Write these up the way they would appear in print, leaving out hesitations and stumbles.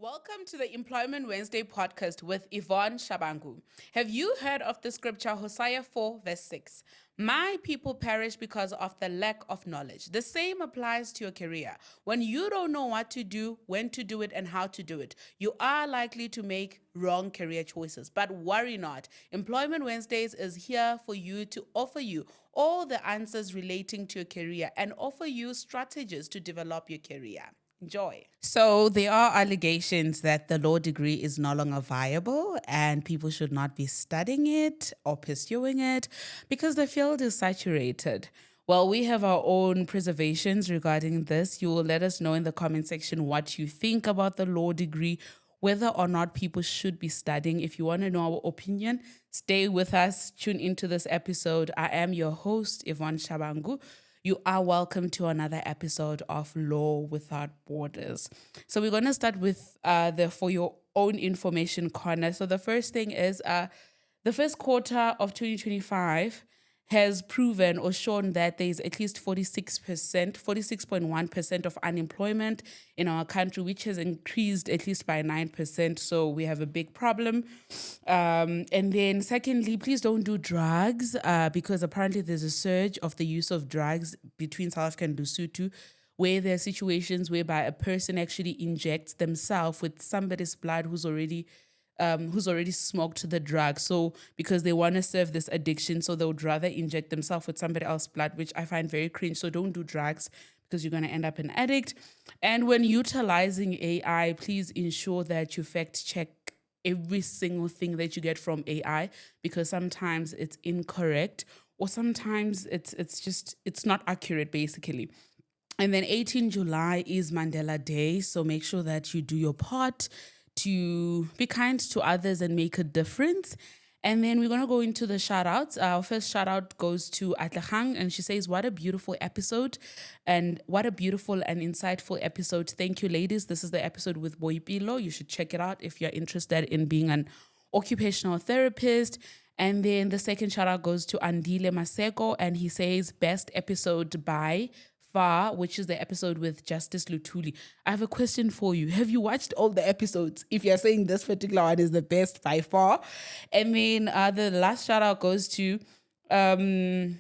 Welcome to the Employment Wednesday podcast with Yvonne Shabangu. Have you heard of the scripture Hosea 4 verse 6? My people perish because of the lack of knowledge. The same applies to your career. When you don't know what to do, when to do it, and how to do it, you are likely to make wrong career choices. But worry not. Employment Wednesdays is here for you to offer you all the answers relating to your career and offer you strategies to develop your career. Enjoy. So, there are allegations that the law degree is no longer viable and people should not be studying it or pursuing it because the field is saturated. Well, we have our own preservations regarding this. You will let us know in the comment section what you think about the law degree, whether or not people should be studying. If you want to know our opinion, stay with us. Tune into this episode. I am your host, Yvonne Shabangu. You are welcome to another episode of Law Without Borders. So we're going to start with the For Your Own Information corner. So the first thing is the first quarter of 2025 has proven or shown that there is at least 46.1% of unemployment in our country, which has increased at least by 9%. So we have a big problem. And then secondly, please don't do drugs because apparently there's a surge of the use of drugs between South Africa and Lesotho, where there are situations whereby a person actually injects themselves with somebody's blood who's already smoked the drug. So because they want to serve this addiction, so they would rather inject themselves with somebody else's blood, which I find very cringe. So don't do drugs because you're going to end up an addict. And when utilizing AI, please ensure that you fact check every single thing that you get from AI, because sometimes it's incorrect or sometimes it's not accurate, basically. And then 18 July is Mandela Day. So make sure that you do your part to be kind to others and make a difference. And then we're going to go into the shout outs. Our first shout out goes to Clerking, and she says, what a beautiful episode and what a beautiful and insightful episode. Thank you, ladies. This is the episode with Boipilo. You should check it out if you're interested in being an occupational therapist. And then the second shout out goes to Andile Maseko, and he says, best episode by far, which is the episode with Justice Lutuli. I have a question for you. Have you watched all the episodes? If you're saying this particular one is the best by far. And then the last shout out goes to, why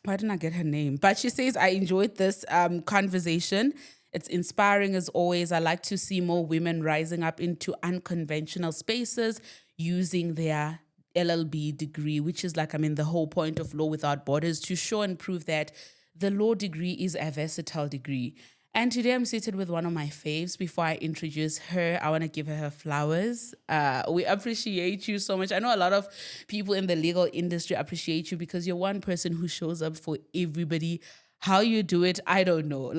didn't I get her name? But she says, I enjoyed this conversation. It's inspiring as always. I like to see more women rising up into unconventional spaces using their LLB degree, which is the whole point of Law Without Borders, to show and prove that the law degree is a versatile degree. And today I'm seated with one of my faves. Before I introduce her, I want to give her flowers. We appreciate you so much. I know a lot of people in the legal industry appreciate you because you're one person who shows up for everybody. How you do it, I don't know.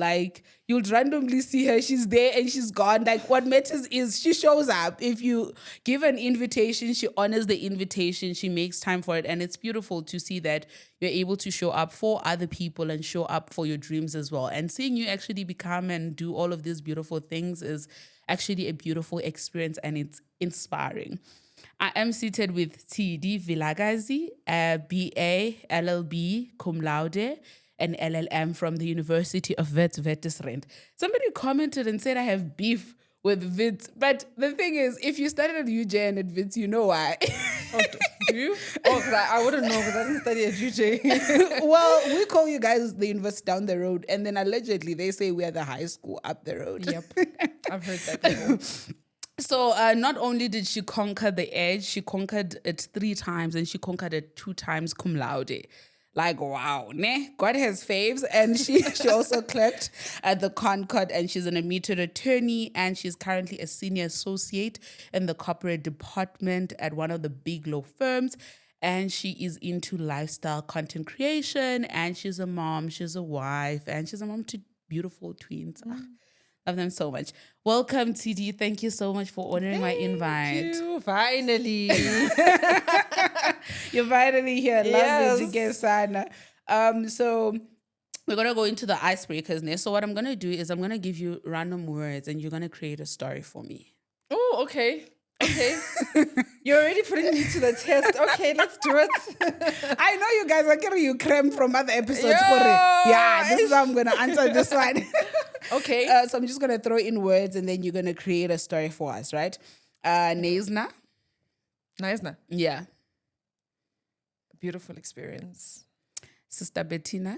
You'll randomly see her, she's there and she's gone. What matters is she shows up. If you give an invitation, she honors the invitation, she makes time for it. And it's beautiful to see that you're able to show up for other people and show up for your dreams as well. And seeing you actually become and do all of these beautiful things is actually a beautiful experience, and it's inspiring. I am seated with Tshidi Vilagazi, BA, LLB, cum laude, an LLM from the University of Witwatersrand. Somebody commented and said I have beef with Wits, but the thing is, if you studied at UJ and at Wits, you know why. Oh, do you? Oh, because I wouldn't know because I didn't study at UJ. Well, we call you guys the university down the road, and then allegedly they say we are the high school up the road. Yep, I've heard that before. So not only did she conquer the edge, she conquered it 3 times, and she conquered it 2 times cum laude. Wow, ne? God has faves. And she also clerked at the ConCourt, and she's an admitted attorney, and she's currently a senior associate in the corporate department at one of the big law firms. And she is into lifestyle content creation, and she's a mom, she's a wife, and she's a mom to beautiful twins. Love them so much. Welcome, Tshidi. Thank you so much for honoring my invite. Thank you, finally. You're finally here. Yes. Love it, Sana. So we're going to go into the icebreakers now. So what I'm going to do is I'm going to give you random words, and you're going to create a story for me. Oh, okay. You're already putting me to the test. Okay, let's do it. I know you guys are getting you cram from other episodes. Yo, Yeah, this is how I'm going to answer this one. Okay. So I'm just going to throw in words and then you're going to create a story for us, right? Nezna. Nice, na. Yeah. Beautiful experience. Sister Bettina.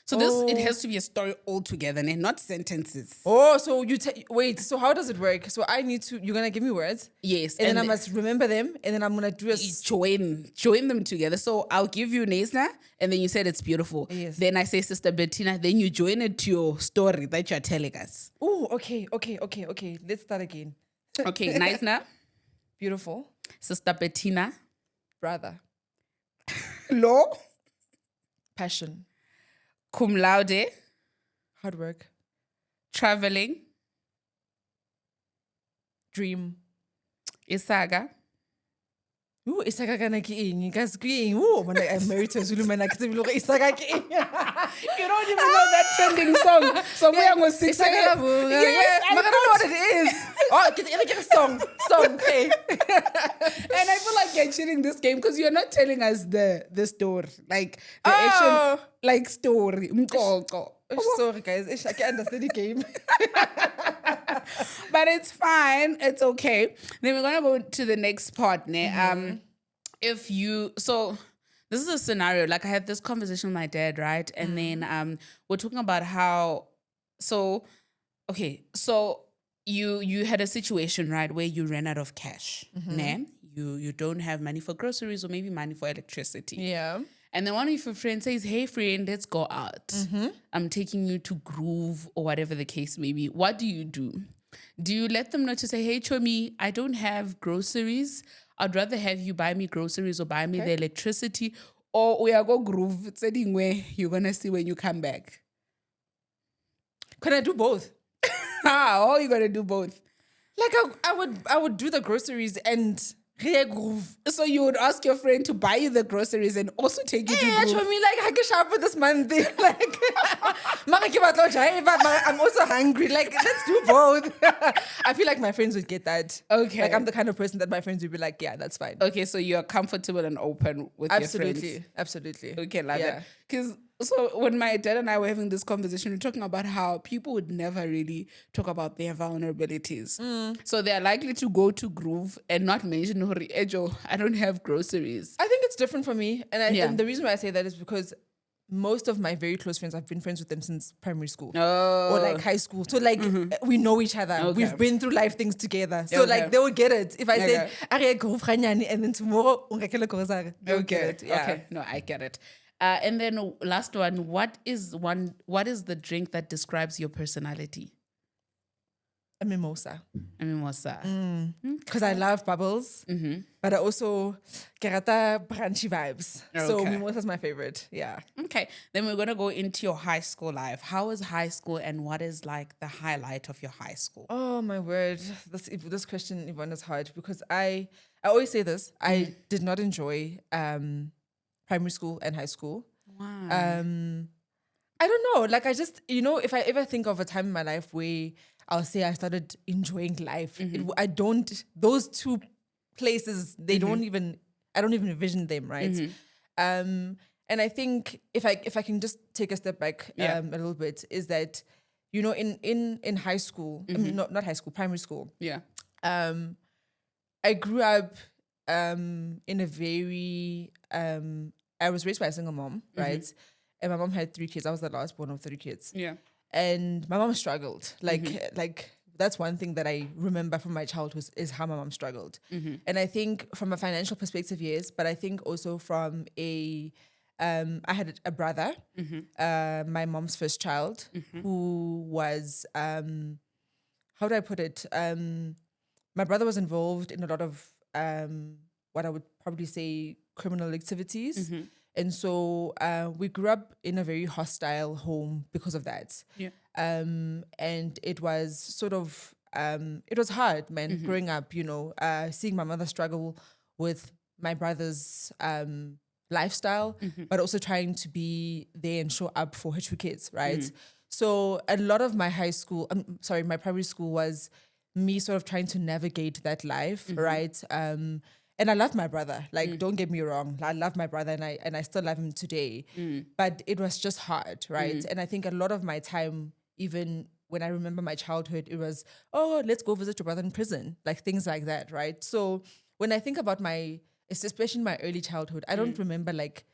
So this, it has to be a story altogether and not sentences. Oh, so you wait. So how does it work? So you're gonna give me words. Yes. And then I must remember them, and then I'm gonna do a join them together. So I'll give you Nesna, and then you said it's beautiful. Yes. Then I say Sister Bettina, then you join it to your story that you're telling us. Oh, okay. Let's start again. Okay, Nesna. Beautiful. Sister Bettina. Brother. Law. Passion. Cum laude. Hard work. Traveling. Dream. Isaga. Ooh, isaga ka na ke eng? Guys, ke eng? Ooh, I'm married to a Zulu man. I can say, look, isaga ke eng? You don't even know that trending song. So we are going to sing. Isaga bunga. Yes, I don't know what it is. Oh, get a song. Okay. And I feel like you're cheating this game because you're not telling us the story. Like the action, like story. Sorry, guys. I can't understand the game. But it's fine. It's okay. Then we're going to go to the next part. If you... So... This is a scenario. Like I had this conversation with my dad, right? And then we're talking about how, so you had a situation, right, where you ran out of cash. You don't have money for groceries or maybe money for electricity. Yeah. And then one of your friends says, hey friend, let's go out. I'm taking you to Groove or whatever the case may be. What do you do? Do you let them know to say, hey Chomi, I don't have groceries. I'd rather have you buy me groceries or buy me the electricity, or we are go Groove. It's anyway you're gonna see when you come back. Can I do both? How are you gonna do both? Like I would do the groceries and Groove. So you would ask your friend to buy you the groceries and also take you to Groove. Show me like I can shop for this month. Like I'm also hungry. Like let's do both. I feel like my friends would get that. Okay. Like I'm the kind of person that my friends would be like, yeah, that's fine. Okay, so you're comfortable and open with your friends. Absolutely. Okay, love it. Because so when my dad and I were having this conversation, we're talking about how people would never really talk about their vulnerabilities. So they're likely to go to Groove and not mention, Ejo, I don't have groceries. I think it's different for me. And the reason why I say that is because most of my very close friends, I've been friends with them since primary school or like high school. So like we know each other. Okay. We've been through life things together. So like they would get it. If I said, and then tomorrow, they'll get it. Yeah. Okay, no, I get it. And then last one, what is the drink that describes your personality? A mimosa. Because I love bubbles, but I also gerata branchy vibes. Okay. So mimosa is my favorite. Yeah. Okay. Then we're gonna go into your high school life. How is high school, and what is like the highlight of your high school? Oh my word, this question, Yvonne, is hard because I always say this. I did not enjoy primary school and high school. Wow. I don't know. Like I just, if I ever think of a time in my life where I'll say I started enjoying life, those two places, I don't even envision them, right? And I think if I can just take a step back a little bit, is that, in high school, I mean, not high school, primary school. Yeah. I grew up in a very, I was raised by a single mom, right? And my mom had 3 kids. I was the last born of 3 kids. Yeah. And my mom struggled. Like that's one thing that I remember from my childhood is how my mom struggled. And I think from a financial perspective, yes, but I think also from I had a brother, my mom's first child, who was, how do I put it? My brother was involved in a lot of what I would probably say criminal activities. And so we grew up in a very hostile home because of that. Yeah. And it was sort of, it was hard, man, growing up, seeing my mother struggle with my brother's lifestyle, but also trying to be there and show up for her 2 kids, right? So a lot of my my primary school was me sort of trying to navigate that life, right? And I love my brother. Like, don't get me wrong. I love my brother and I still love him today. But it was just hard, right? And I think a lot of my time, even when I remember my childhood, it was, oh, let's go visit your brother in prison, like things like that, right? So when I think about especially my early childhood, I don't remember like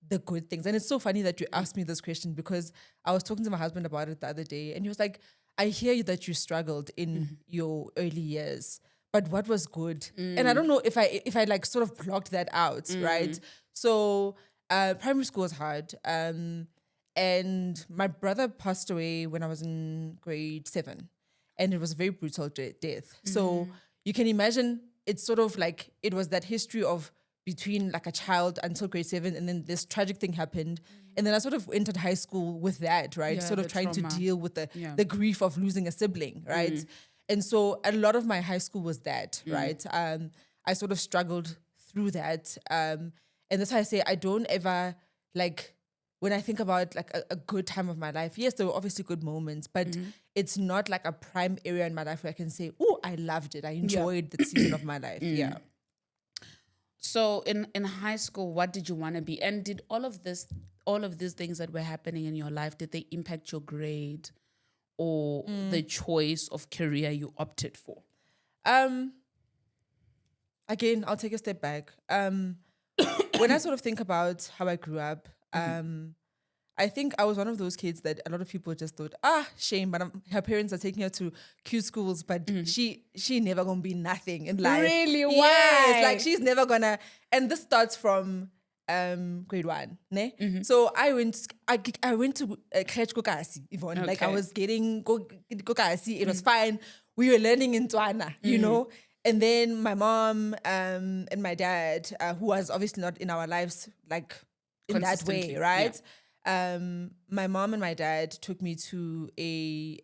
the good things. And it's so funny that you asked me this question, because I was talking to my husband about it the other day, and he was like, I hear you that you struggled in your early years, but what was good? And I don't know if I like sort of blocked that out, right? So primary school was hard. And my brother passed away when I was in grade 7, and it was a very brutal death. So you can imagine, it's sort of like it was that history of between like a child until grade 7, and then this tragic thing happened. And then I sort of entered high school with that, right? Yeah, sort of the trying trauma. to deal with the grief of losing a sibling, right? And so a lot of my high school was that, right? I sort of struggled through that. And that's why I say I don't ever like, when I think about like a good time of my life, yes, there were obviously good moments, but it's not like a prime area in my life where I can say, oh, I loved it. I enjoyed the season of my life. Yeah. So in high school, what did you want to be? And did all of these things that were happening in your life, did they impact your grade or the choice of career you opted for? Again, I'll take a step back. When I sort of think about how I grew up, I think I was one of those kids that a lot of people just thought, shame, but her parents are taking her to cute schools, but she never gonna be nothing in life. Really? Why? Yes, like she's never gonna. And this starts from grade 1, ne? So I went to Crèche Kokasi, Yvonne. Like I Okay. was getting Kokasi. It was fine. We were learning in Tswana, you know. And then my mom and my dad, who was obviously not in our lives, like in that way, Consistently, right? My mom and my dad took me to a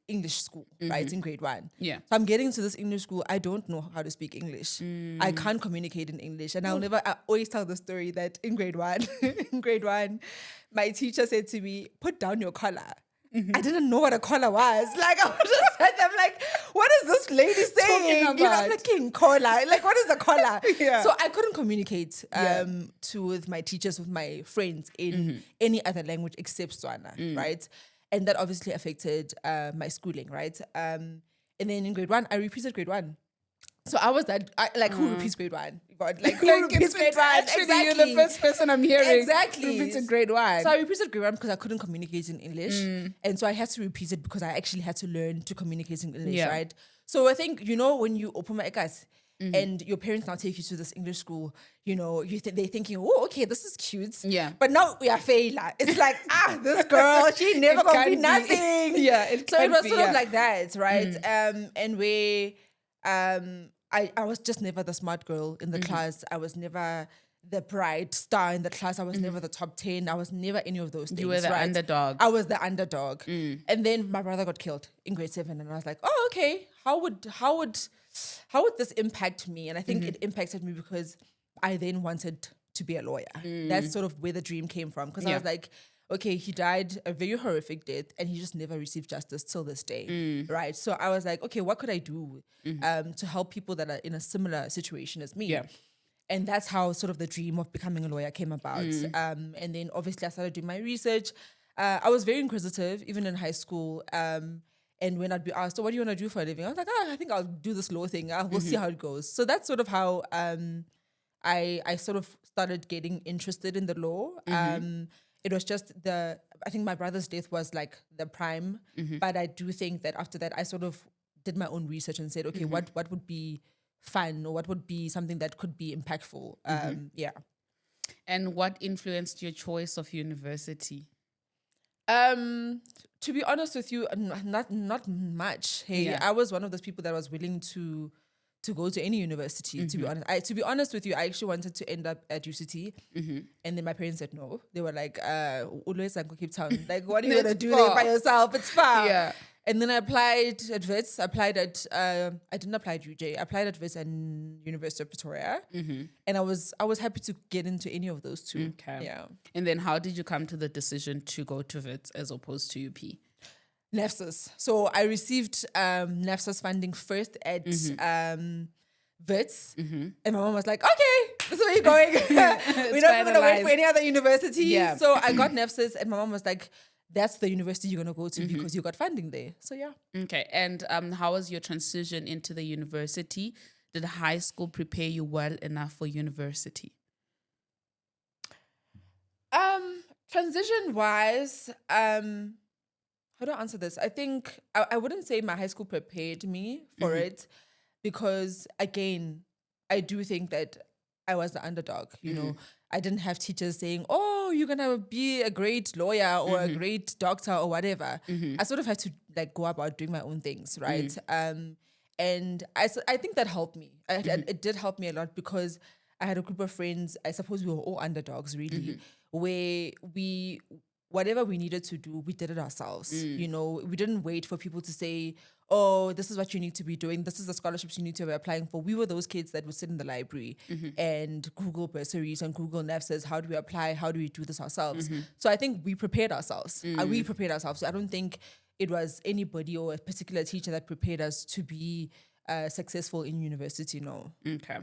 English school, right, in grade 1. Yeah. So I'm getting to this English school. I don't know how to speak English. I can't communicate in English. And I always tell the story that in grade 1, my teacher said to me, put down your collar. I didn't know what a collar was. Like, I was just said, I'm like, what is this lady saying? Talking You know, I'm about? like, King collar. Like, what is a collar? Yeah. So I couldn't communicate with my teachers, with my friends in any other language except Tswana, right? And that obviously affected my schooling, right? And then in grade 1, I repeated grade 1. So I was who repeats grade 1? God, like who repeats grade 1? Actually, you're the first person I'm hearing. Exactly. Repeated grade 1. So I repeated grade 1 because I couldn't communicate in English. And so I had to repeat it because I actually had to learn to communicate in English, Yeah. right? So I think, you know, when you open my ekas and your parents now take you to this English school, you know, they're thinking, oh, okay, this is cute. Yeah. But now we are failure. It's like, this girl, she never gonna can't be be. nothing. Yeah, So it was be, sort yeah. of like that, right? And where I was just never the smart girl in the class. I was never the bright star in the class. I was never the top 10. I was never any of those things. You were the right? underdog. I was the underdog. And then my brother got killed in grade 7, and I was like, oh, okay. How would this impact me? And I think it impacted me because I then wanted to be a lawyer. That's sort of where the dream came from. Because I Yeah. was like, okay, he died a very horrific death, and he just never received justice till this day, right? So I was like, okay, what could I do to help people that are in a similar situation as me? Yeah. And that's how sort of the dream of becoming a lawyer came about. And then obviously I started doing my research. I was very inquisitive, even in high school. And when I'd be asked, so what do you want to do for a living? I was like, I think I'll do this law thing. We'll see how it goes. So that's sort of how I sort of started getting interested in the law. It was just I think my brother's death was like the prime. But I do think that after that, I sort of did my own research and said, okay, what would be fun, or what would be something that could be impactful? Yeah. And what influenced your choice of university? To be honest with you, not much. Hey, Yeah. I was one of those people that was willing to go to any university. To be honest with you, I actually wanted to end up at UCT, and then my parents said no. They were like, "Always like Cape Town. Like, what are you gonna do there by yourself? It's far." Yeah. And then I applied at Wits. I didn't apply at UJ. I applied at Wits and University of Pretoria, and I was happy to get into any of those two. Okay. Yeah. And then how did you come to the decision to go to Viks as opposed to UP? NAFSAS. So I received NAFSAS funding first at Wits, and my mom was like, "Okay, this is where you're going. We're not going to wait for any other university." Yeah. So I got NAFSAS, and my mom was like, that's the university you're going to go to because you got funding there. So yeah. Okay. And how was your transition into the university? Did high school prepare you well enough for university? Transition wise, how do I answer this? I think I wouldn't say my high school prepared me for it because, again, I do think that I was the underdog. You know, I didn't have teachers saying, "Oh, you're gonna be a great lawyer or a great doctor or whatever." I sort of had to like go about doing my own things, right? And I think that helped me. It did help me a lot because I had a group of friends. I suppose we were all underdogs, really, where whatever we needed to do, we did it ourselves. You know, we didn't wait for people to say, "Oh, this is what you need to be doing. This is the scholarships you need to be applying for." We were those kids that would sit in the library and Google bursaries and Google NAFSAs. How do we apply? How do we do this ourselves? So I think we prepared ourselves. We prepared ourselves. So I don't think it was anybody or a particular teacher that prepared us to be successful in university. No. Okay.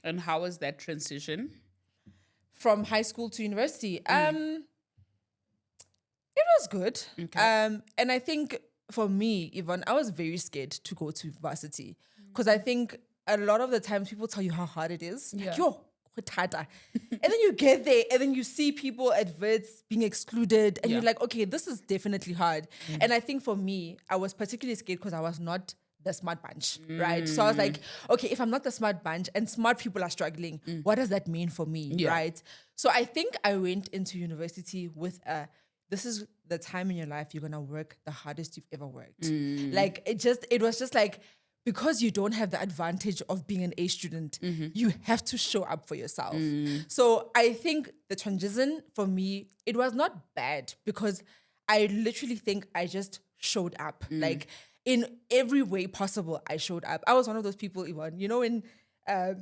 And how was that transition? From high school to university. It was good. Okay. And I think for me, Yvonne, I was very scared to go to varsity because I think a lot of the times people tell you how hard it is. Yeah. Like, yo, and then you get there and then you see people at Wits being excluded and you're like, okay, this is definitely hard. And I think for me, I was particularly scared because I was not the smart bunch, right? So I was like, okay, if I'm not the smart bunch and smart people are struggling, what does that mean for me, right? So I think I went into university with this is the time in your life you're gonna work the hardest you've ever worked. Like it was just like, because you don't have the advantage of being an A student, you have to show up for yourself. So I think the transition for me, it was not bad because I literally think I just showed up. Like in every way possible, I showed up. I was one of those people, Yvonne, you know, when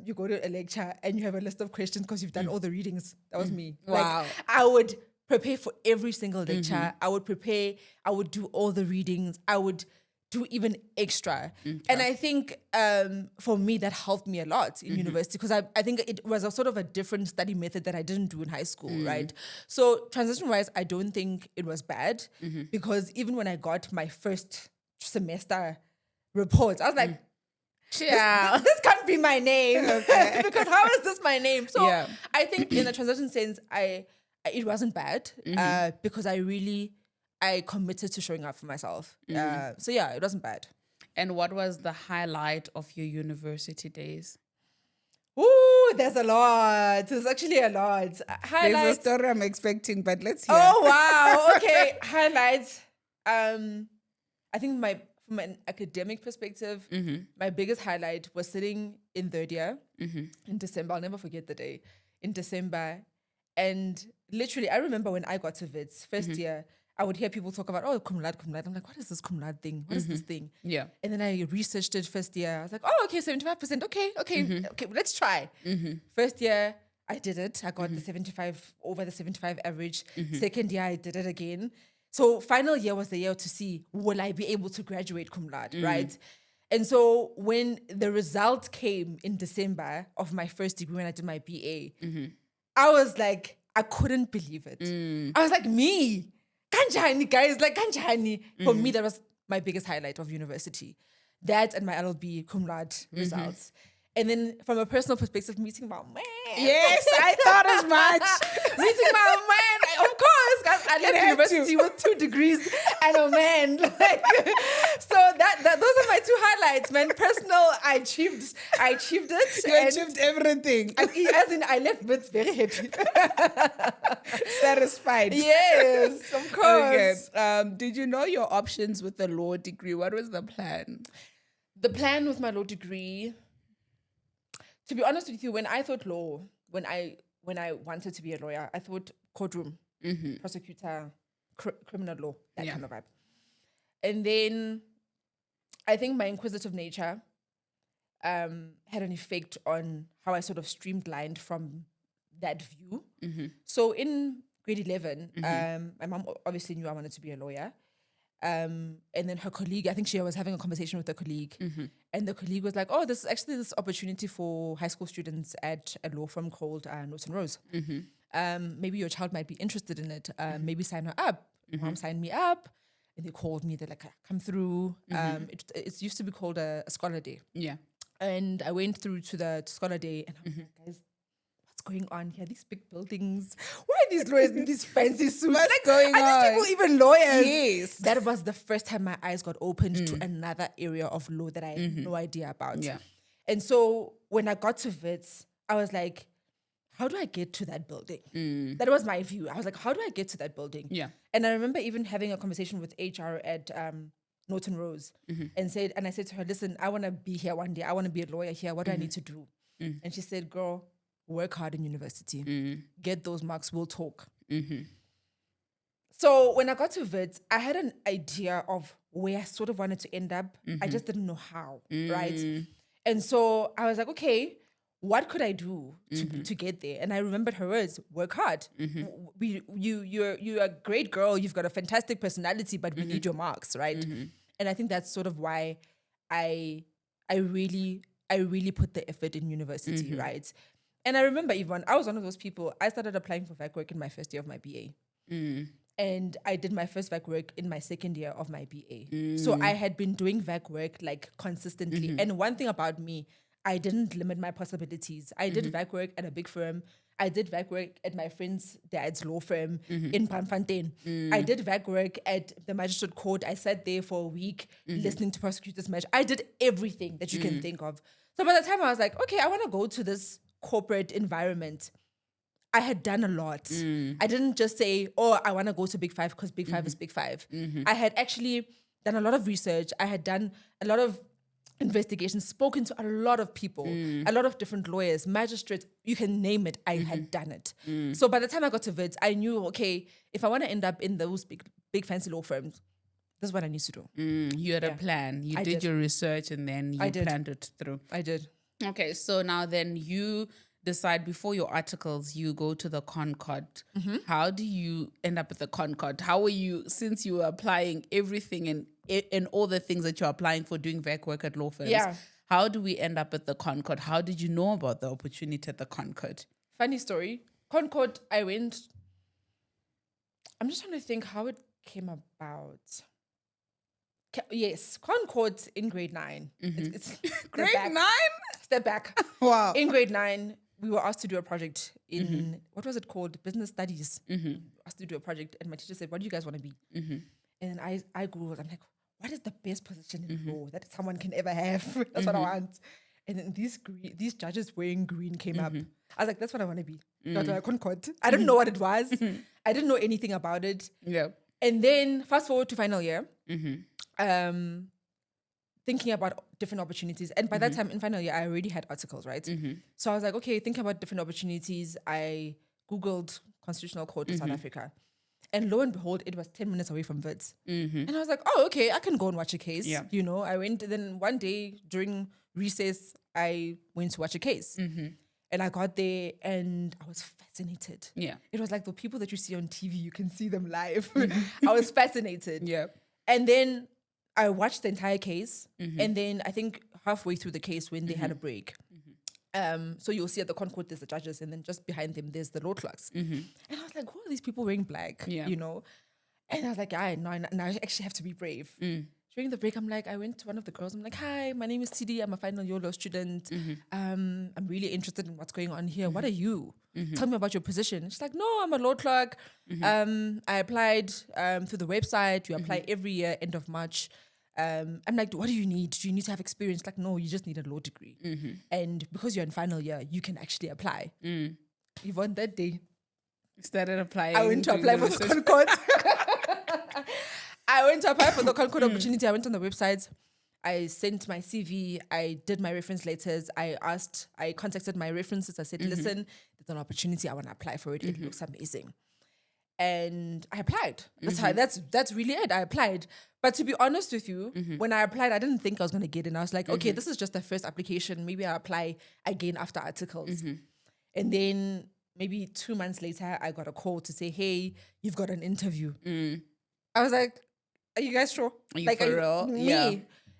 you go to a lecture and you have a list of questions because you've done all the readings. That was me. Wow. Like, I would prepare for every single lecture. I would prepare. I would do all the readings. I would do even extra. And I think for me, that helped me a lot in university because I think it was a sort of a different study method that I didn't do in high school, right? So transition-wise, I don't think it was bad because even when I got my first semester reports, I was like, this can't be my name because how is this my name? So I think in the transition sense, it wasn't bad because I committed to showing up for myself. So yeah, it wasn't bad. And what was the highlight of your university days? Ooh, there's a lot. There's actually a lot. Highlights. There's a story I'm expecting, but let's hear. Oh wow. Okay. Highlights. I think from an academic perspective, my biggest highlight was sitting in third year in December. I'll never forget the day. In December. And literally, I remember when I got to Wits, first year, I would hear people talk about, oh, cum laude. I'm like, what is this cum laude thing? What is this thing? Yeah. And then I researched it first year. I was like, oh, okay, 75%. Okay, let's try. First year, I did it. I got the 75, over the 75 average. Second year, I did it again. So final year was the year to see, will I be able to graduate cum laude, right? And so when the result came in December of my first degree, when I did my BA, I was like, I couldn't believe it. I was like, me? Kanjani, guys, like Kanjani. For me, that was my biggest highlight of university. That and my LLB cum laude results. And then from a personal perspective, meeting my man. Yes, I thought as much. Meeting my man, of course, guys. I left university with 2 degrees and a man. Like, so that those are my 2 highlights, man. Personal, I achieved it. You achieved everything. As in, I left with very happy. Satisfied. Yes, of course. Okay. Did you know your options with the law degree? What was the plan? The plan with my law degree, to be honest with you, when I thought law, when I wanted to be a lawyer, I thought courtroom, prosecutor, criminal law, that kind of vibe. And then I think my inquisitive nature had an effect on how I sort of streamlined from that view. So in grade 11, my mom obviously knew I wanted to be a lawyer. And then her colleague, I think she was having a conversation with a colleague, and the colleague was like, oh, this is actually this opportunity for high school students at a law firm called Norton Rose. Maybe your child might be interested in it. Maybe sign her up. Mom signed me up, and they called me. They're like, come through. It used to be called a scholar day. Yeah. And I went through to the scholar day, and I was like, guys, what's going on here? These big buildings. Why are these lawyers in these fancy suits? What's going are on? these people even lawyers? Yes. That was the first time my eyes got opened to another area of law that I had no idea about. Yeah. And so when I got to Wits, I was like, how do I get to that building? That was my view. I was like, how do I get to that building? Yeah. And I remember even having a conversation with HR at Norton Rose and I said to her, listen, I want to be here one day. I want to be a lawyer here. What do I need to do? And she said, girl, work hard in university. Get those marks. We'll talk. So when I got to Wits, I had an idea of where I sort of wanted to end up. I just didn't know how, right? And so I was like, okay, what could I do to get there? And I remembered her words, work hard. You're a great girl. You've got a fantastic personality, but we need your marks, right? And I think that's sort of why I really put the effort in university, right? And I remember even, I was one of those people, I started applying for VAC work in my first year of my BA. And I did my first VAC work in my second year of my BA. So I had been doing VAC work like consistently. And one thing about me, I didn't limit my possibilities. I did VAC work at a big firm. I did VAC work at my friend's dad's law firm in Pamfontein. I did VAC work at the magistrate court. I sat there for a week listening to prosecutors match. I did everything that you can think of. So by the time I was like, okay, I want to go to this corporate environment, I had done a lot. I didn't just say, oh, I want to go to Big Five because Big Five is Big Five. I had actually done a lot of research. I had done a lot of investigations, spoken to a lot of people, a lot of different lawyers, magistrates, you can name it. I had done it. So by the time I got to Wits, I knew, okay, if I want to end up in those big fancy law firms, this is what I need to do. You had a plan. You did your research and then you planned it through. I did. Okay, so now then you decide before your articles, you go to the ConCourt. How do you end up at the ConCourt? How were you, since you were applying everything and all the things that you're applying for doing VAC work at law firms, how do we end up at the ConCourt? How did you know about the opportunity at the ConCourt? Funny story. ConCourt, I went, I'm just trying to think how it came about. Yes, ConCourt in grade 9. It's Grade 9? Step back. Wow. In grade 9, we were asked to do a project in, what was it called? Business studies. Asked to do a project. And my teacher said, what do you guys want to be? And I Googled, I'm like, what is the best position in law that someone can ever have? That's what I want. And then these judges wearing green came up. I was like, that's what I want to be. ConCourt. I didn't know what it was. I didn't know anything about it. Yeah. And then fast forward to final year. Thinking about different opportunities. And by that time in final year, I already had articles, right? So I was like, okay, thinking about different opportunities. I Googled Constitutional Court of South Africa. And lo and behold, it was 10 minutes away from Wits. And I was like, oh, okay, I can go and watch a case. Yeah. You know, I went, then one day during recess, I went to watch a case. And I got there and I was fascinated. Yeah. It was like the people that you see on TV, you can see them live. I was fascinated. Yeah. And then I watched the entire case. And then I think halfway through the case when they had a break. So you'll see at the ConCourt, there's the judges, and then just behind them, there's the law clerks. And I was like, who are these people wearing black? Yeah. You know? And I was like, I actually have to be brave. During the break, I went to one of the girls. I'm like, hi, my name is Tshidi. I'm a final year law student. I'm really interested in what's going on here. What are you? Tell me about your position. She's like, no, I'm a law clerk. I applied through the website. You apply every year, end of March. I'm like, what do you need? Do you need to have experience? Like, no, you just need a law degree. And because you're in final year, you can actually apply. Yvonne, that day, started applying. I went to apply for the ConCourt. I went to apply for the ConCourt opportunity. I went on the website. I sent my CV. I did my reference letters. I contacted my references. I said, listen, there's an opportunity. I want to apply for it. It looks amazing. And I applied. That's really it. I applied. But to be honest with you, when I applied, I didn't think I was going to get in. I was like, okay, this is just the first application. Maybe I'll apply again after articles. And then maybe 2 months later, I got a call to say, hey, you've got an interview. I was like, are you guys sure? Are you like, for real? Me? Yeah.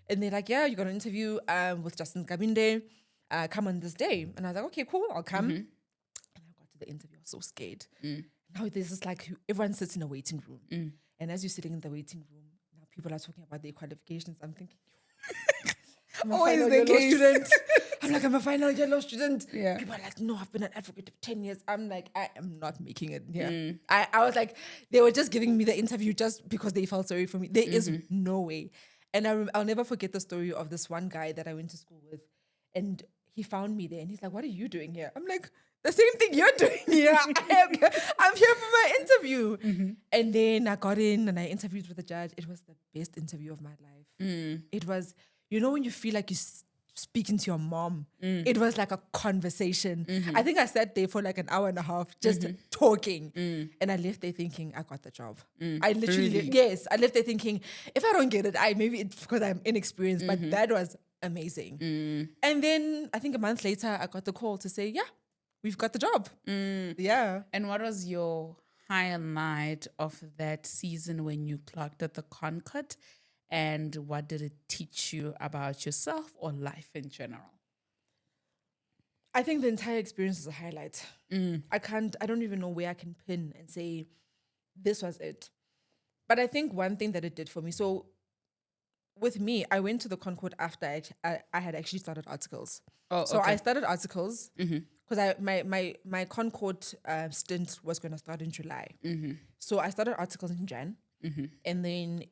And they're like, yeah, you got an interview with Justin Kabinde. Come on this day. And I was like, okay, cool, I'll come. And I got to the interview. I was so scared. Now there's this like, everyone sits in a waiting room. And as you're sitting in the waiting room, now people are talking about their qualifications. I'm thinking, I'm a Always final the year law case. student. I'm like, I'm a final year law student. Yeah. People are like, no, I've been an advocate for 10 years. I'm like, I am not making it. Yeah. I was like, they were just giving me the interview just because they felt sorry for me. There is no way. And I'll never forget the story of this one guy that I went to school with. And he found me there and he's like, what are you doing here? I'm like, the same thing you're doing here. I'm here for my interview. And then I got in and I interviewed with the judge. It was the best interview of my life. It was, when you feel like you're speaking to your mom, it was like a conversation. I think I sat there for like an hour and a half just talking. And I left there thinking, I got the job. I literally, yes, I left there thinking, if I don't get it, maybe it's because I'm inexperienced, but that was amazing. And then I think a month later, I got the call to say, yeah, we've got the job. Yeah. And what was your highlight of that season when you clocked at the ConCourt? And what did it teach you about yourself or life in general? I think the entire experience is a highlight. I don't even know where I can pin and say, this was it. But I think one thing that it did for me, so with me, I went to the ConCourt after I had actually started articles. Oh, so okay. I started articles because my ConCourt stint was going to start in July. So I started articles in Jan. And then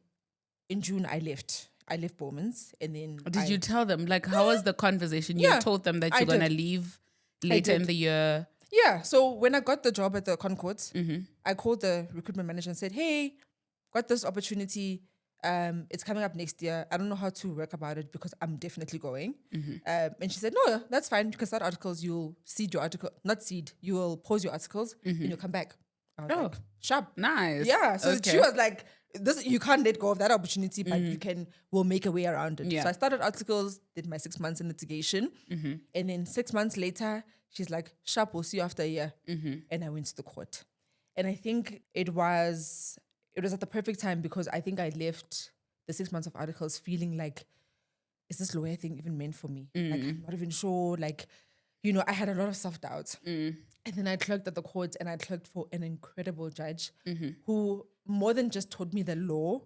in June, I left Bowman's. And then Did you tell them? Like, how was the conversation? You Yeah, told them that I you're going to did. leave later in did. the year. Yeah. So when I got the job at the ConCourt, I called the recruitment manager and said, hey, got this opportunity. It's coming up next year. I don't know how to work about it because I'm definitely going. And she said, no, that's fine. You can start articles. You'll seed your article, not seed. You will pose your articles and you'll come back. I was like, sharp. Nice. Yeah. So Okay. she was like, this, you can't let go of that opportunity, but we'll make a way around it. Yeah. So I started articles, did my 6 months in litigation. And then 6 months later, she's like, sharp, we'll see you after a year. And I went to the court. And I think it was at the perfect time because I think I left the 6 months of articles feeling like, is this lawyer thing even meant for me? Like, I'm not even sure. Like, I had a lot of self-doubt. And then I clerked at the court and I clerked for an incredible judge who more than just taught me the law,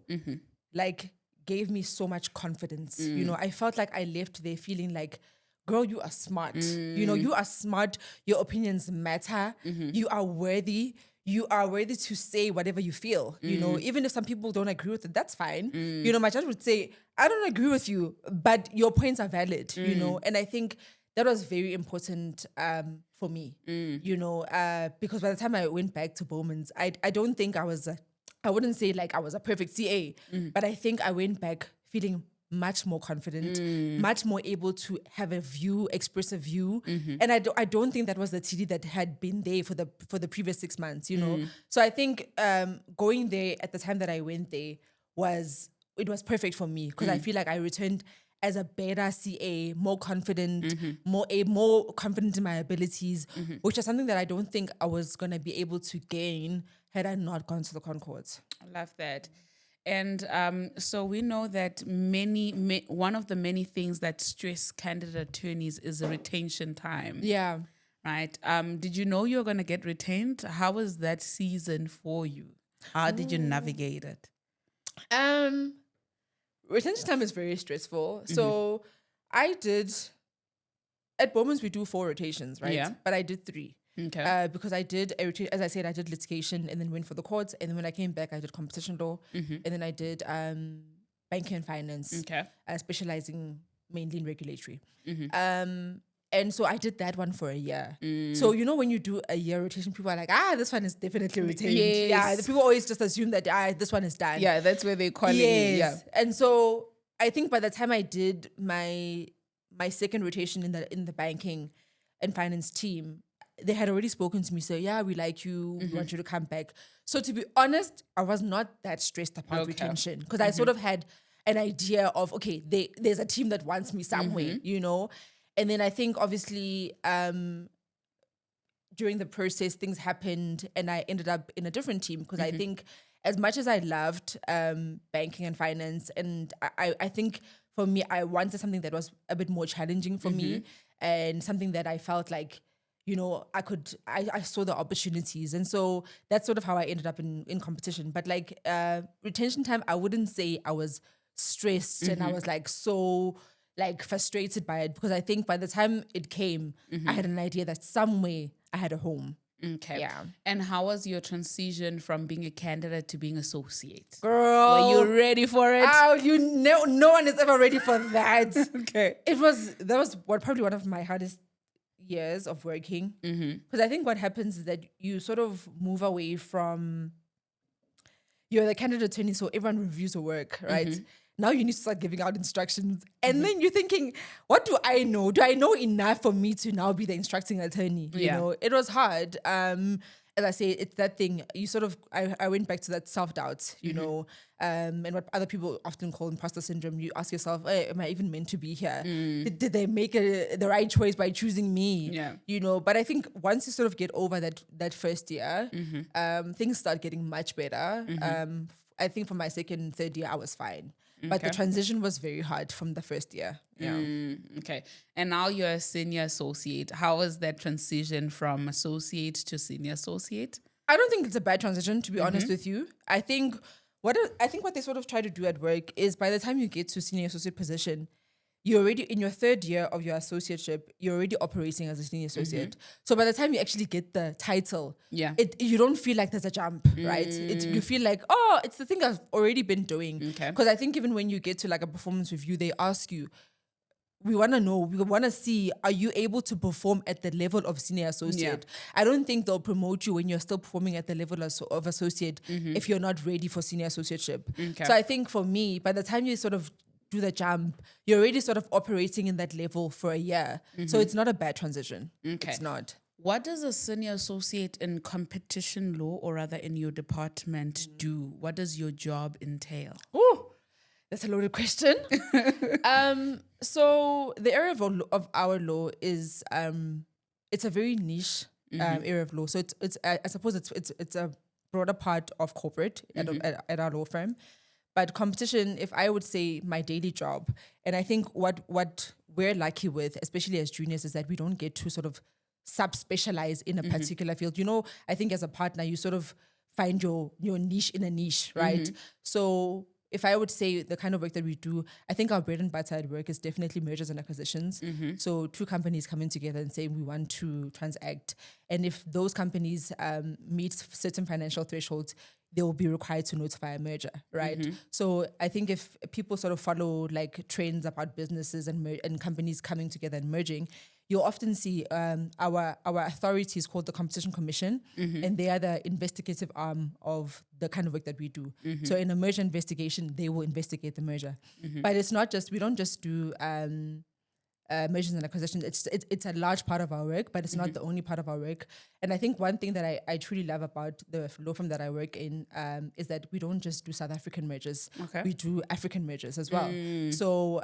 like gave me so much confidence. I felt like I left there feeling like, girl, you are smart. You are smart. Your opinions matter. You are worthy. You are worthy to say whatever you feel. Even if some people don't agree with it, that's fine. My judge would say, I don't agree with you, but your points are valid, and I think that was very important for me, because by the time I went back to Bowman's, I don't think I wouldn't say like I was a perfect CA, but I think I went back feeling much more confident, much more able to have a view, express a view. And I don't think that was the Tshidi that had been there for the previous 6 months, So I think going there at the time that I went there was perfect for me because I feel like I returned as a better CA, more confident, more confident in my abilities, which is something that I don't think I was going to be able to gain had I not gone to the ConCourt. I love that. And so we know that one of the many things that stress candidate attorneys is the retention time. Yeah. Right. Did you know you were going to get retained? How was that season for you? How did you navigate it? Retention time is very stressful. So I did, at Bowman's we do 4 rotations, right? Yeah. But I did 3. Okay. Because I did, as I said, I did litigation and then went for the courts. And then when I came back, I did competition law. And then I did banking and finance, specializing mainly in regulatory. And so I did that one for a year. So, when you do a year rotation, people are like, this one is definitely retained. Yes. Yeah, the people always just assume that this one is done. Yeah, that's where they call it. Yeah. And so I think by the time I did my second rotation in the banking and finance team, they had already spoken to me. So yeah, we like you. We want you to come back. So to be honest, I was not that stressed about retention because I sort of had an idea of, okay, there's a team that wants me somewhere, And then I think obviously during the process, things happened and I ended up in a different team because I think as much as I loved banking and finance, and I think for me, I wanted something that was a bit more challenging for me and something that I felt like, I saw the opportunities. And so that's sort of how I ended up in competition. But like retention time, I wouldn't say I was stressed and I was like so like frustrated by it, because I think by the time it came, I had an idea that somewhere I had a home. Okay. Yeah. And how was your transition from being a candidate to being associate? Girl. Were you ready for it? Oh, no one is ever ready for that. Okay. That was probably one of my hardest years of working. Because I think what happens is that you sort of move away from, you're the candidate attorney, so everyone reviews your work, right? Now you need to start giving out instructions. And then you're thinking, what do I know? Do I know enough for me to now be the instructing attorney? You know, it was hard. As I say, it's that thing. You sort of, I went back to that self-doubt, you know, and what other people often call imposter syndrome. You ask yourself, hey, am I even meant to be here? Did they make the right choice by choosing me? Yeah. You know, but I think once you sort of get over that first year, things start getting much better. I think for my second, third year, I was fine. But the transition was very hard from the first year. Yeah. Okay. And now you're a senior associate. How was that transition from associate to senior associate? I don't think it's a bad transition, to be honest with you. I think what they sort of try to do at work is, by the time you get to senior associate position, you're already in your third year of your associateship, you're already operating as a senior associate. So by the time you actually get the title, you don't feel like there's a jump, right? You feel like, oh, it's the thing I've already been doing. Because I think even when you get to like a performance review, they ask you, we want to know, we want to see, are you able to perform at the level of senior associate? I don't think they'll promote you when you're still performing at the level of associate if you're not ready for senior associateship. So I think for me, by the time you sort of do the jump, you're already sort of operating in that level for a year. So it's not a bad transition. It's not. What does a senior associate in competition law, or rather in your department, do? What does your job entail? Oh, that's a loaded question. So the area of our law is it's a very niche area of law. So it's I suppose it's a broader part of corporate at our law firm. But competition, if I would say my daily job, and I think what we're lucky with, especially as juniors, is that we don't get to sort of subspecialize in a particular field. You know, I think as a partner, you sort of find your niche in a niche, right? So if I would say the kind of work that we do, I think our bread and butter at work is definitely mergers and acquisitions. So two companies coming together and saying we want to transact. And if those companies meet certain financial thresholds, they will be required to notify a merger, right? So I think if people sort of follow like trends about businesses and companies coming together and merging, you'll often see our authority is called the Competition Commission, and they are the investigative arm of the kind of work that we do. So in a merger investigation, they will investigate the merger. But it's not just, we don't just do mergers and acquisitions. It's a large part of our work, but it's not the only part of our work. And I think one thing that I truly love about the law firm that I work in is that we don't just do South African mergers. We do African mergers as well. So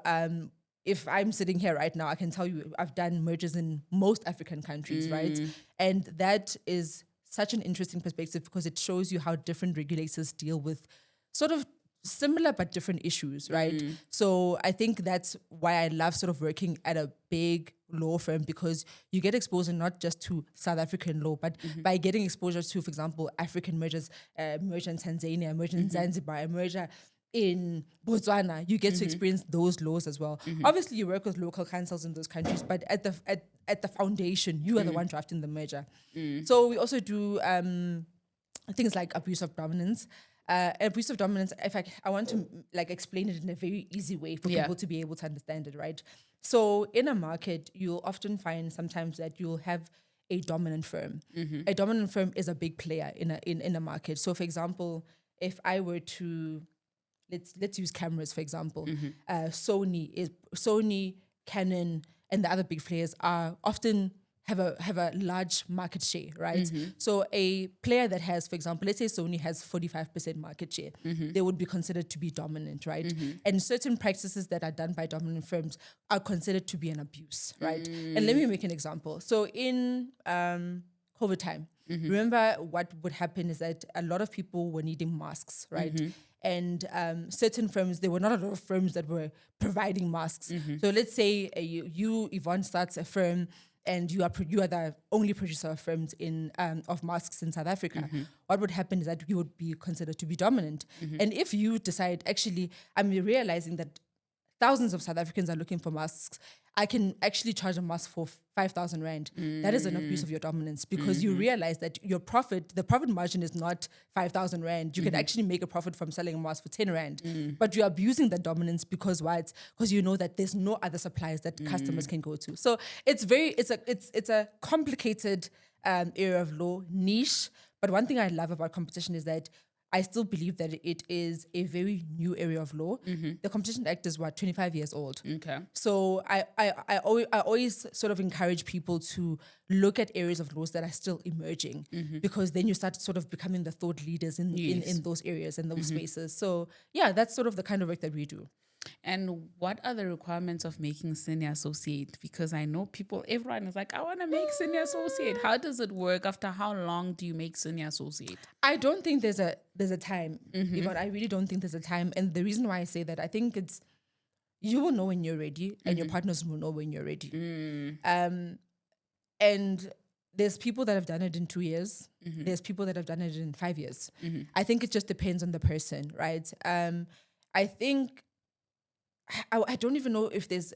if I'm sitting here right now, I can tell you I've done mergers in most African countries, right? And that is such an interesting perspective because it shows you how different regulators deal with sort of similar but different issues, right? So I think that's why I love sort of working at a big law firm, because you get exposure not just to South African law, but by getting exposure to, for example, African mergers, merger in Tanzania, merger in Zanzibar, merger in Botswana, you get to experience those laws as well. Obviously, you work with local councils in those countries, but at the foundation, you are the one drafting the merger. So we also do things like abuse of dominance. Abuse of dominance, in fact, I want to like explain it in a very easy way for people to be able to understand it, right? So in a market, you'll often find sometimes that you'll have a dominant firm. A dominant firm is a big player in a market. So for example, if I were to let's use cameras, for example, Sony, Canon, and the other big players are often have a large market share, right? So a player that has, for example, let's say Sony has 45% market share, they would be considered to be dominant, right? And certain practices that are done by dominant firms are considered to be an abuse, right? And let me make an example. So in COVID time, remember what would happen is that a lot of people were needing masks, right? And certain firms, there were not a lot of firms that were providing masks. So let's say you Yvonne, starts a firm and you are the only producer of films of masks in South Africa, what would happen is that you would be considered to be dominant. And if you decide, actually, I'm realizing that thousands of South Africans are looking for masks, I can actually charge a mask for 5,000 Rand. That is an abuse of your dominance, because you realize that the profit margin is not 5,000 Rand. You can actually make a profit from selling a mask for 10 Rand. But you're abusing the dominance because why? Because you know that there's no other suppliers that customers can go to. So it's a complicated area of law, niche. But one thing I love about competition is that I still believe that it is a very new area of law. The Competition Act is 25 years old. Okay. So I always sort of encourage people to look at areas of laws that are still emerging, because then you start sort of becoming the thought leaders in those areas and those spaces. So yeah, that's sort of the kind of work that we do. And what are the requirements of making senior associate? Because I know everyone is like, I want to make senior associate. How does it work? After how long do you make senior associate? I don't think there's a time, Yvonne. I really don't think there's a time. And the reason why I say that, I think it's, you will know when you're ready, and your partners will know when you're ready. And there's people that have done it in 2 years. There's people that have done it in 5 years. I think it just depends on the person, right? I think, I don't even know if there's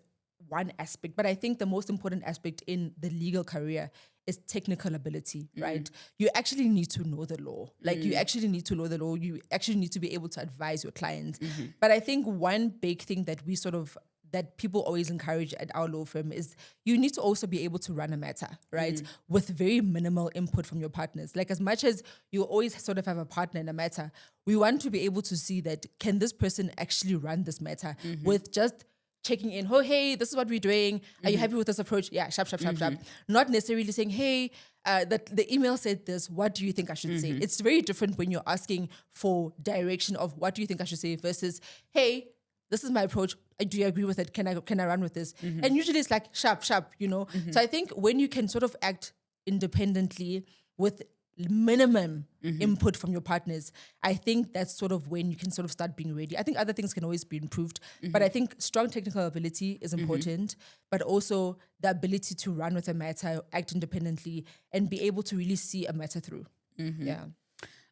one aspect, but I think the most important aspect in the legal career is technical ability, right? You actually need to know the law. Like, you actually need to know the law. You actually need to be able to advise your clients. But I think one big thing that that people always encourage at our law firm is you need to also be able to run a matter, right? With very minimal input from your partners. Like, as much as you always sort of have a partner in a matter, we want to be able to see that, can this person actually run this matter with just checking in, oh, hey, this is what we're doing. Are you happy with this approach? Yeah, sharp. Not necessarily saying, hey, the email said this, what do you think I should say? It's very different when you're asking for direction of what do you think I should say versus, hey, this is my approach. Do you agree with it? Can I run with this? And usually it's like sharp, you know? So I think when you can sort of act independently with minimum input from your partners, I think that's sort of when you can sort of start being ready. I think other things can always be improved, but I think strong technical ability is important, but also the ability to run with a matter, act independently, and be able to really see a matter through. Yeah.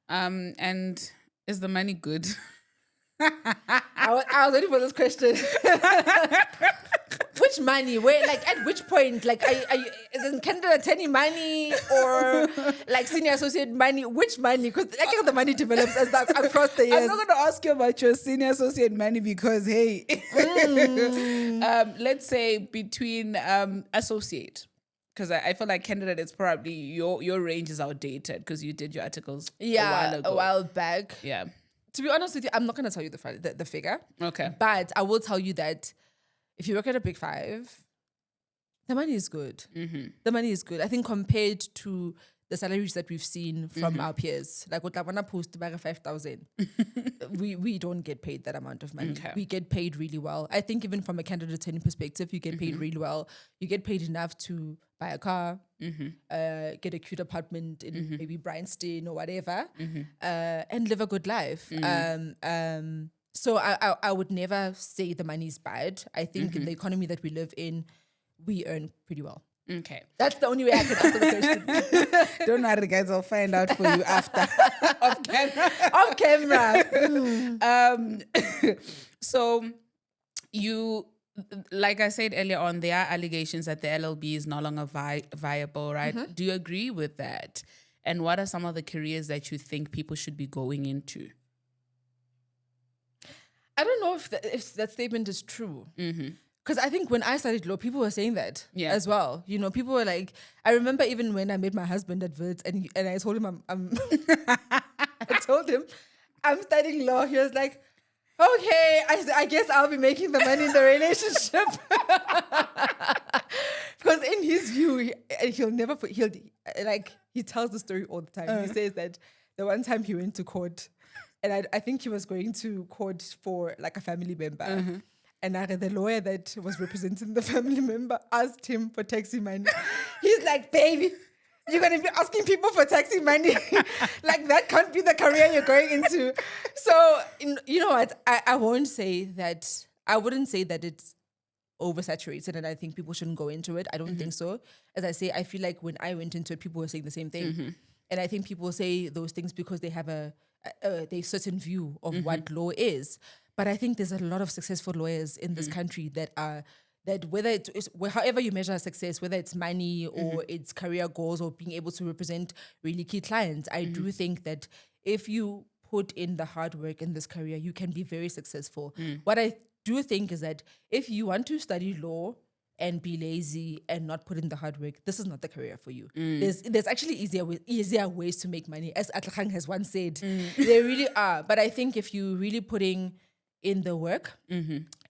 And is the money good? I was waiting for this question. Which money? Where? Like, at which point? Like, is it candidate attorney money or like senior associate money? Which money? Because I think the money develops across the years. I'm not going to ask you about your senior associate money because, hey, let's say between associate. Because I feel like candidate is probably your range is outdated because you did your articles a while back. Yeah. To be honest with you, I'm not going to tell you the figure. Okay. But I will tell you that if you work at a Big Five, the money is good. The money is good. I think compared to the salaries that we've seen from our peers, like what I want to post about 5,000, we don't get paid that amount of money. Okay. We get paid really well. I think even from a candidate attorney perspective, you get paid really well. You get paid enough to buy a car, get a cute apartment in maybe Bryanston or whatever, and live a good life. So I would never say the money is bad. I think in the economy that we live in, we earn pretty well. Okay. That's the only way I can answer the question. Don't worry, guys. I'll find out for you after off camera. Off camera. So you, like I said earlier on, there are allegations that the LLB is no longer viable, right? Do you agree with that? And what are some of the careers that you think people should be going into? I don't know if that statement is true. Because I think when I studied law, people were saying that as well. You know, people were like, I remember even when I met my husband at Viks and I told him I'm studying law. He was like, okay, I guess I'll be making the money in the relationship. Because in his view, he tells the story all the time. He says that the one time he went to court, and I think he was going to court for like a family member. And the lawyer that was representing the family member asked him for taxi money. He's like, baby, you're going to be asking people for taxi money? Like, that can't be the career you're going into. So, you know what? I wouldn't say that it's oversaturated and I think people shouldn't go into it. I don't think so. As I say, I feel like when I went into it, people were saying the same thing. And I think people say those things because they have a certain view of what law is. But I think there's a lot of successful lawyers in this country that are that whether it's however you measure success, whether it's money or it's career goals or being able to represent really key clients, I do think that if you put in the hard work in this career, you can be very successful. What I do think is that if you want to study law and be lazy and not put in the hard work, this is not the career for you. There's actually easier ways to make money, as Clerking has once said. There really are. But I think if you really putting in the work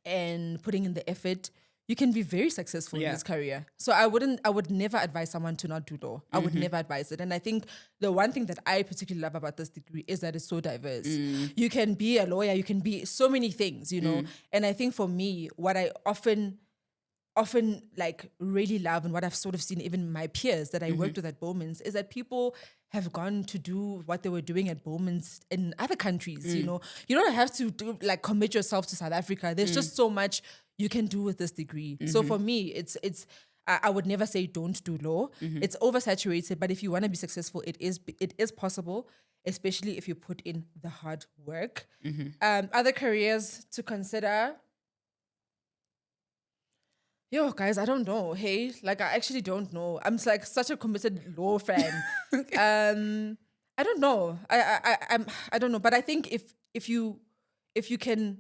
and putting in the effort, you can be very successful in this career. So I would never advise someone to not do law. I would never advise it. And I think the one thing that I particularly love about this degree is that it's so diverse. You can be a lawyer, you can be so many things, you know. And I think for me, what I often like really love and what I've sort of seen even my peers that I worked with at Bowman's is that people have gone to do what they were doing at Bowman's in other countries, you know. You don't have to commit yourself to South Africa. There's just so much you can do with this degree. So for me, it's I would never say don't do law. It's oversaturated, but if you want to be successful, it is possible, especially if you put in the hard work. Other careers to consider. Yo, guys, I don't know. Hey, I actually don't know. I'm like such a committed law fan. I don't know. I don't know. But I think if you can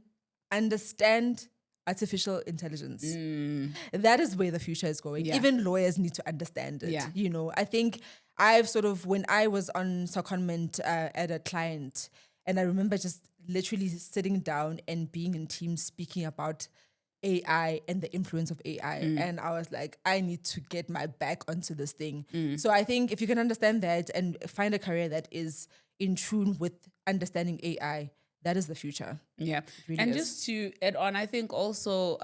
understand artificial intelligence, that is where the future is going. Even lawyers need to understand it. You know, I think I've sort of, when I was on secondment at a client, and I remember just literally sitting down and being in teams speaking about AI and the influence of AI. And I was like, I need to get my back onto this thing. So I think if you can understand that and find a career that is in tune with understanding AI, that is the future. Yeah. Really And is. just to add on, I think also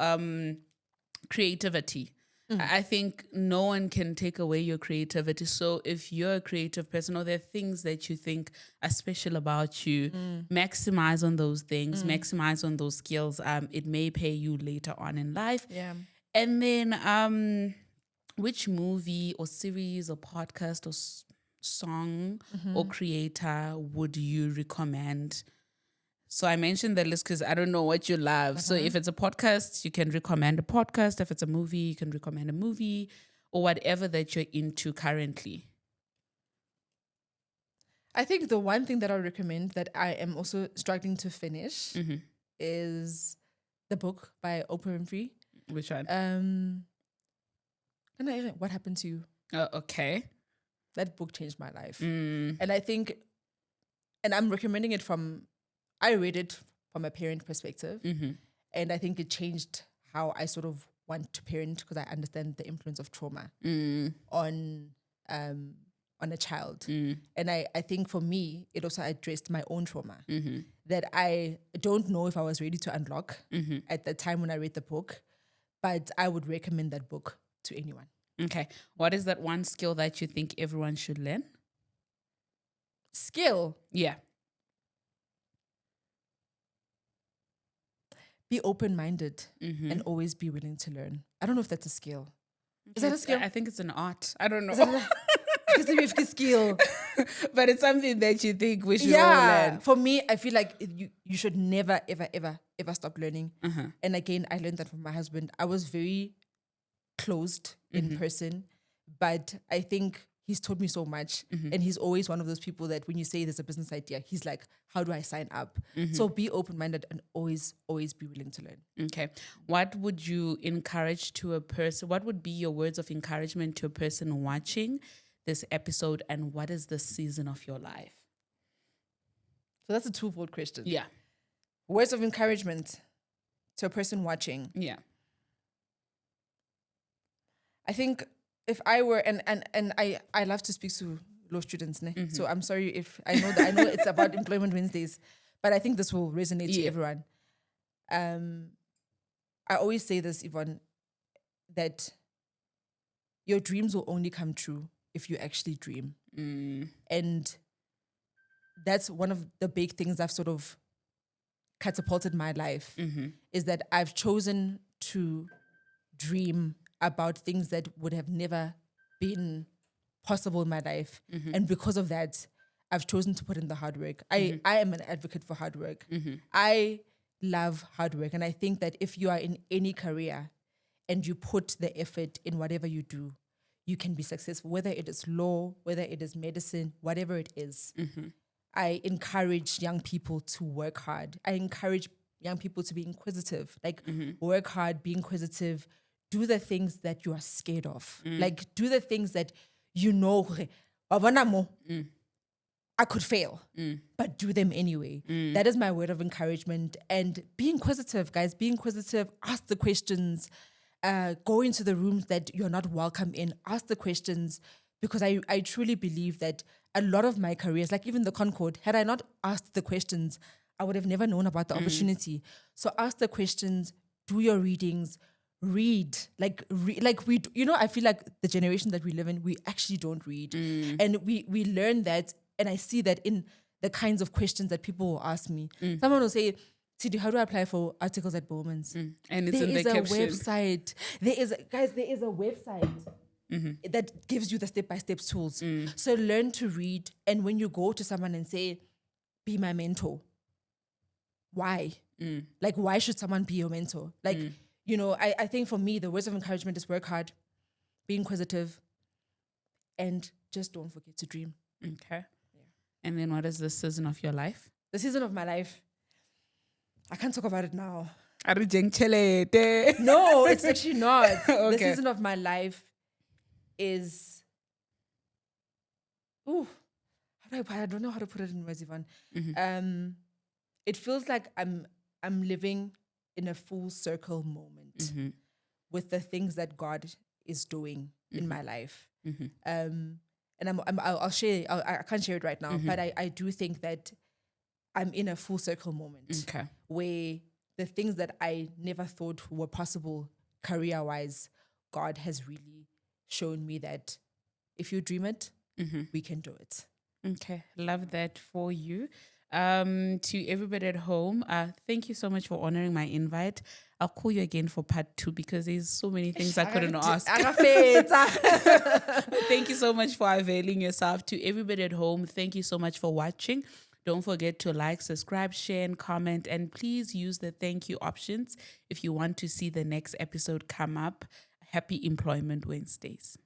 creativity. I think no one can take away your creativity. So if you're a creative person or there are things that you think are special about you, maximize on those things, maximize on those skills. It may pay you later on in life. Yeah. And then which movie or series or podcast or song or creator would you recommend? So I mentioned the list because I don't know what you love. So if it's a podcast, you can recommend a podcast. If it's a movie, you can recommend a movie or whatever that you're into currently. I think the one thing that I'll recommend that I am also struggling to finish is the book by Oprah Winfrey. Which one? What Happened to You? Okay. That book changed my life. And I think, and I'm recommending it I read it from a parent perspective. And I think it changed how I sort of want to parent because I understand the influence of trauma on a child. And I think for me, it also addressed my own trauma that I don't know if I was ready to unlock at the time when I read the book, but I would recommend that book to anyone. Okay. What is that one skill that you think everyone should learn? Skill. Yeah. Be open-minded and always be willing to learn. I don't know if that's a skill. Is that a skill? I think it's an art. I don't know. Because we have a skill. But it's something that you think we should all learn. For me, I feel like you should never, ever, ever, ever stop learning. And again, I learned that from my husband. I was very closed in person, but I think he's taught me so much. And he's always one of those people that when you say there's a business idea, he's like, how do I sign up? So be open-minded and always be willing to learn. Okay. What would you encourage to a person? What would be your words of encouragement to a person watching this episode? And what is the season of your life? So that's a twofold question. Yeah. Words of encouragement to a person watching. Yeah. I think if I were, and I love to speak to law students, so I'm sorry if I know it's about Employment Wednesdays, but I think this will resonate to everyone. I always say this, Yvonne, that your dreams will only come true if you actually dream. And that's one of the big things I've sort of catapulted my life, is that I've chosen to dream about things that would have never been possible in my life. And because of that, I've chosen to put in the hard work. I am an advocate for hard work. I love hard work. And I think that if you are in any career and you put the effort in whatever you do, you can be successful, whether it is law, whether it is medicine, whatever it is. I encourage young people to work hard. I encourage young people to be inquisitive, like work hard, be inquisitive, do the things that you are scared of. Like do the things that you know, I could fail, but do them anyway. That is my word of encouragement. And be inquisitive, guys, be inquisitive, ask the questions, go into the rooms that you're not welcome in, ask the questions, because I truly believe that a lot of my careers, like even the ConCourt, had I not asked the questions, I would have never known about the opportunity. So ask the questions, do your readings, read. Like we, I feel like the generation that we live in, we actually don't read. And we learn that, and I see that in the kinds of questions that people will ask me. Someone will say, Tshidi, how do I apply for articles at Bowman's? And it's in the caption. Website. There is a website that gives you the step-by-step tools. So learn to read. And when you go to someone and say, be my mentor, why? Like, why should someone be your mentor? Like, I think for me, the words of encouragement is work hard, be inquisitive, and just don't forget to dream. Okay. Yeah. And then what is the season of your life? The season of my life, I can't talk about it now. No, it's actually not. Okay. The season of my life is, I don't know how to put it in words, Yvonne. It feels like I'm living in a full circle moment with the things that God is doing in my life. And I'll share. I can't share it right now, but I do think that I'm in a full circle moment where the things that I never thought were possible career-wise, God has really shown me that if you dream it, we can do it. Okay, love that for you. To everybody at home, thank you so much for honoring my invite. I'll call you again for part 2 because there's so many things I couldn't ask. Thank you so much for availing yourself. To everybody at home, thank you so much for watching. Don't forget to like, subscribe, share, and comment. And please use the thank you options if you want to see the next episode come up. Happy Employment Wednesdays.